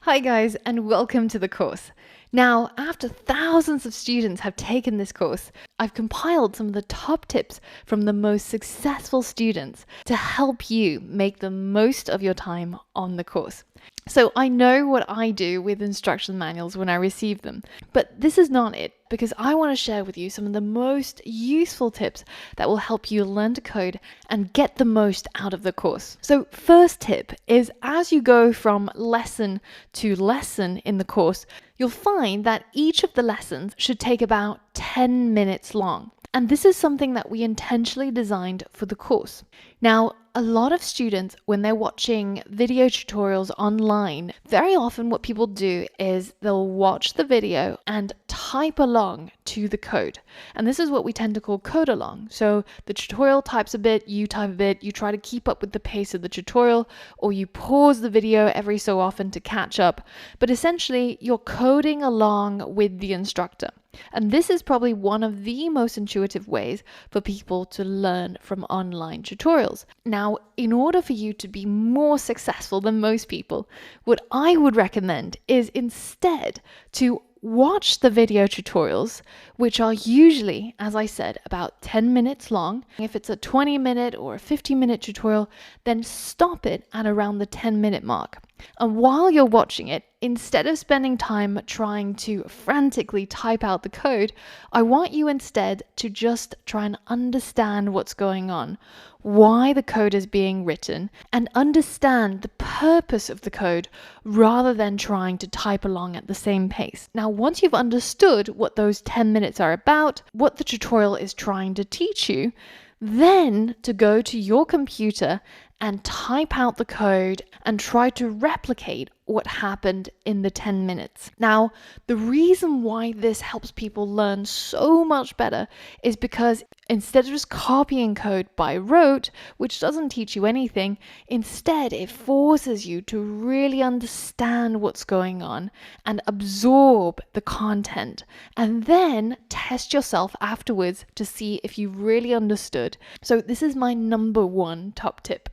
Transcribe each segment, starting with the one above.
Hi guys, and welcome to the course. Now, after thousands of students have taken this course, I've compiled some of the top tips from the most successful students to help you make the most of your time on the course. So I know what I do with instruction manuals when I receive them, but this is not it, because I want to share with you some of the most useful tips that will help you learn to code and get the most out of the course. So first tip is, as you go from lesson to lesson in the course, you'll find that each of the lessons should take about 10 minutes long. And this is something that we intentionally designed for the course. Now, a lot of students, when they're watching video tutorials online, very often what people do is they'll watch the video and type along to the code. And this is what we tend to call code along. So the tutorial types a bit, you type a bit, you try to keep up with the pace of the tutorial, or you pause the video every so often to catch up. But essentially, you're coding along with the instructor. And this is probably one of the most intuitive ways for people to learn from online tutorials. Now, in order for you to be more successful than most people, what I would recommend is instead to watch the video tutorials, which are usually, as I said, about 10 minutes long. If it's a 20-minute or a 50-minute tutorial, then stop it at around the 10-minute mark. And while you're watching it, instead of spending time trying to frantically type out the code, I want you instead to just try and understand what's going on, why the code is being written, and understand the purpose of the code rather than trying to type along at the same pace. Now, once you've understood what those 10 minutes are about, what the tutorial is trying to teach you, then to go to your computer and type out the code and try to replicate what happened in the 10 minutes. Now, the reason why this helps people learn so much better is because instead of just copying code by rote, which doesn't teach you anything, instead it forces you to really understand what's going on and absorb the content, and then test yourself afterwards to see if you really understood. So this is my number one top tip.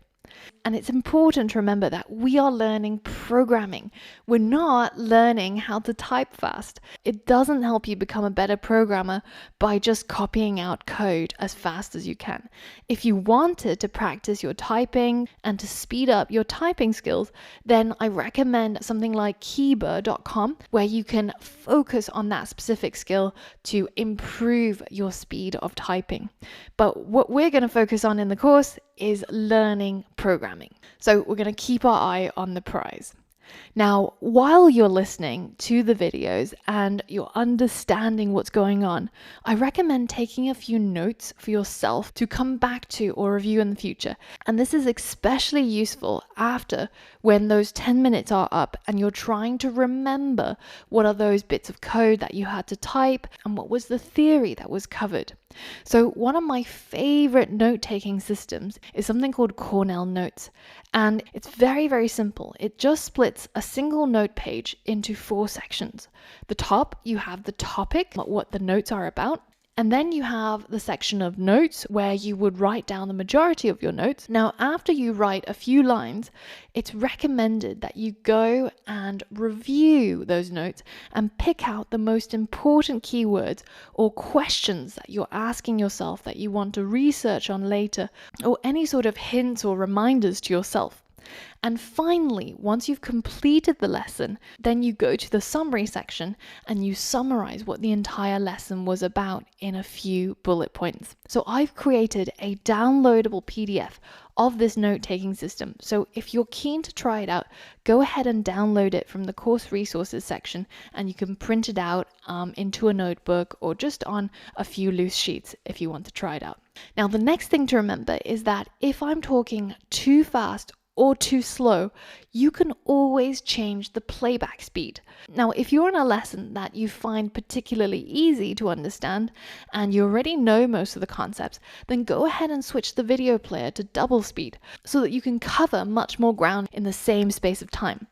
And it's important to remember that we are learning programming. We're not learning how to type fast. It doesn't help you become a better programmer by just copying out code as fast as you can. If you wanted to practice your typing and to speed up your typing skills, then I recommend something like Keyboard.com, where you can focus on that specific skill to improve your speed of typing. But what we're going to focus on in the course is learning programming. So we're going to keep our eye on the prize. Now, while you're listening to the videos and you're understanding what's going on, I recommend taking a few notes for yourself to come back to or review in the future. And this is especially useful after when those 10 minutes are up and you're trying to remember what are those bits of code that you had to type and what was the theory that was covered. So one of my favorite note-taking systems is something called Cornell Notes. And it's very, very simple. It just splits a single note page into 4 sections. The top, you have the topic, what the notes are about. And then you have the section of notes where you would write down the majority of your notes. Now, after you write a few lines, it's recommended that you go and review those notes and pick out the most important keywords or questions that you're asking yourself that you want to research on later, or any sort of hints or reminders to yourself. And finally, once you've completed the lesson, then you go to the summary section and you summarize what the entire lesson was about in a few bullet points. So I've created a downloadable PDF of this note-taking system. So if you're keen to try it out, go ahead and download it from the course resources section, and you can print it out into a notebook or just on a few loose sheets if you want to try it out. Now, the next thing to remember is that if I'm talking too fast or too slow, you can always change the playback speed. Now, if you're in a lesson that you find particularly easy to understand and you already know most of the concepts, then go ahead and switch the video player to double speed so that you can cover much more ground in the same space of time.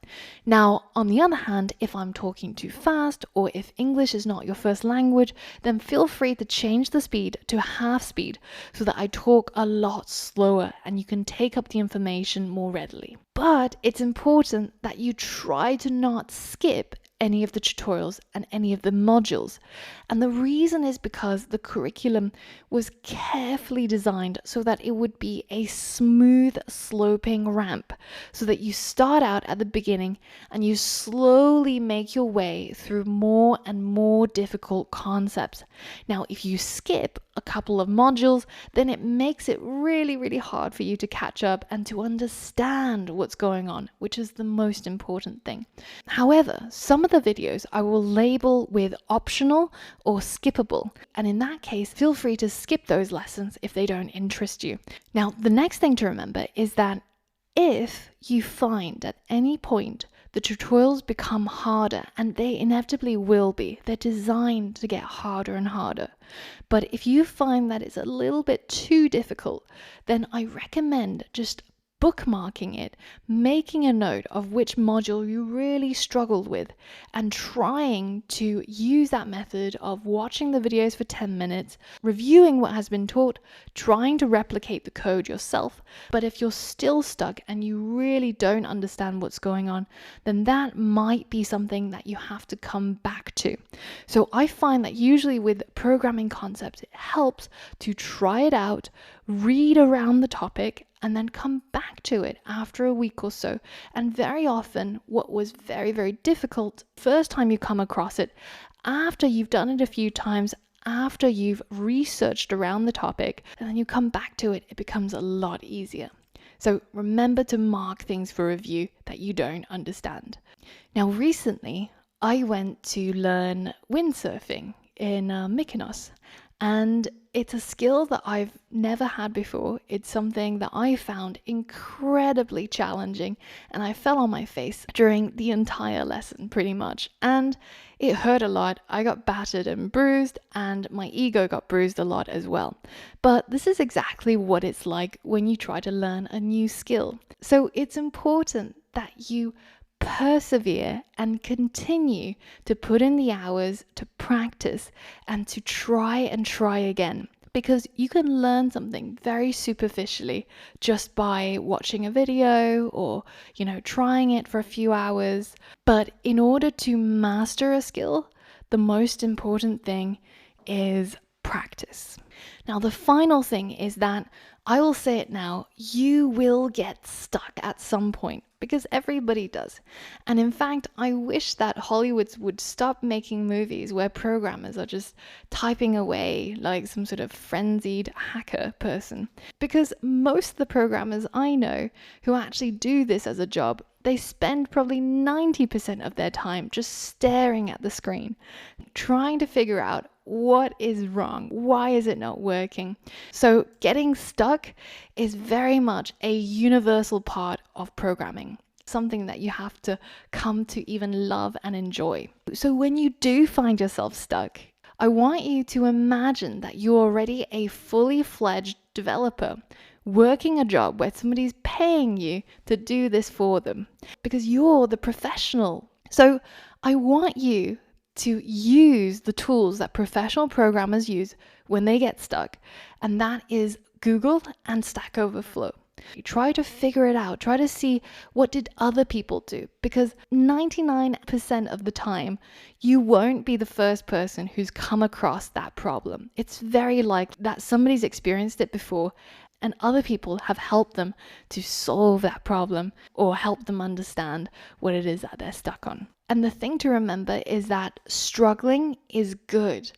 Now, on the other hand, if I'm talking too fast or if English is not your first language, then feel free to change the speed to half speed so that I talk a lot slower and you can take up the information more readily. But it's important that you try to not skip any of the tutorials and any of the modules. And the reason is because the curriculum was carefully designed so that it would be a smooth sloping ramp, so that you start out at the beginning and you slowly make your way through more and more difficult concepts. Now, if you skip a couple of modules, then it makes it really, really hard for you to catch up and to understand what's going on, which is the most important thing. However, some of the videos I will label with optional or skippable, and in that case, feel free to skip those lessons if they don't interest you. Now, the next thing to remember is that if you find at any point the tutorials become harder, and they inevitably will be, they're designed to get harder and harder. But if you find that it's a little bit too difficult, then I recommend just bookmarking it, making a note of which module you really struggled with, and trying to use that method of watching the videos for 10 minutes, reviewing what has been taught, trying to replicate the code yourself. But if you're still stuck and you really don't understand what's going on, then that might be something that you have to come back to. So I find that usually with programming concepts, it helps to try it out, read around the topic, and then come back to it after a week or so. And very often what was very, very difficult first time you come across it, after you've done it a few times, after you've researched around the topic, and then you come back to it, it becomes a lot easier. So remember to mark things for review that you don't understand. Now, recently I went to learn windsurfing in Mykonos, and it's a skill that I've never had before. It's something that I found incredibly challenging, and I fell on my face during the entire lesson pretty much. And it hurt a lot. I got battered and bruised, and my ego got bruised a lot as well. But this is exactly what it's like when you try to learn a new skill. So it's important that you persevere and continue to put in the hours to practice and to try again, because you can learn something very superficially just by watching a video or trying it for a few hours. But in order to master a skill, the most important thing is practice. Now, the final thing is that I will say it now, you will get stuck at some point, because everybody does. And in fact, I wish that Hollywood would stop making movies where programmers are just typing away like some sort of frenzied hacker person. Because most of the programmers I know who actually do this as a job, they spend probably 90% of their time just staring at the screen, trying to figure out what is wrong, why is it not working. So getting stuck is very much a universal part of programming, something that you have to come to even love and enjoy. So when you do find yourself stuck, I want you to imagine that you're already a fully fledged developer working a job where somebody's paying you to do this for them, because you're the professional. So I want you to use the tools that professional programmers use when they get stuck, and that is Google and Stack Overflow. You try to figure it out, try to see what did other people do, because 99% of the time you won't be the first person who's come across that problem. It's very likely that somebody's experienced it before and other people have helped them to solve that problem or help them understand what it is that they're stuck on. And the thing to remember is that struggling is good.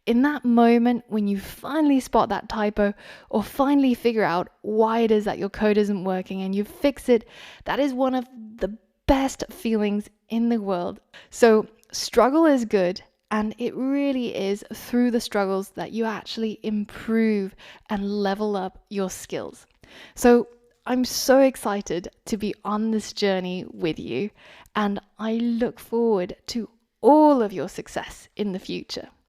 In that moment when you finally spot that typo or finally figure out why it is that your code isn't working and you fix it, that is one of the best feelings in the world. So struggle is good. And it really is through the struggles that you actually improve and level up your skills. So I'm so excited to be on this journey with you, and I look forward to all of your success in the future.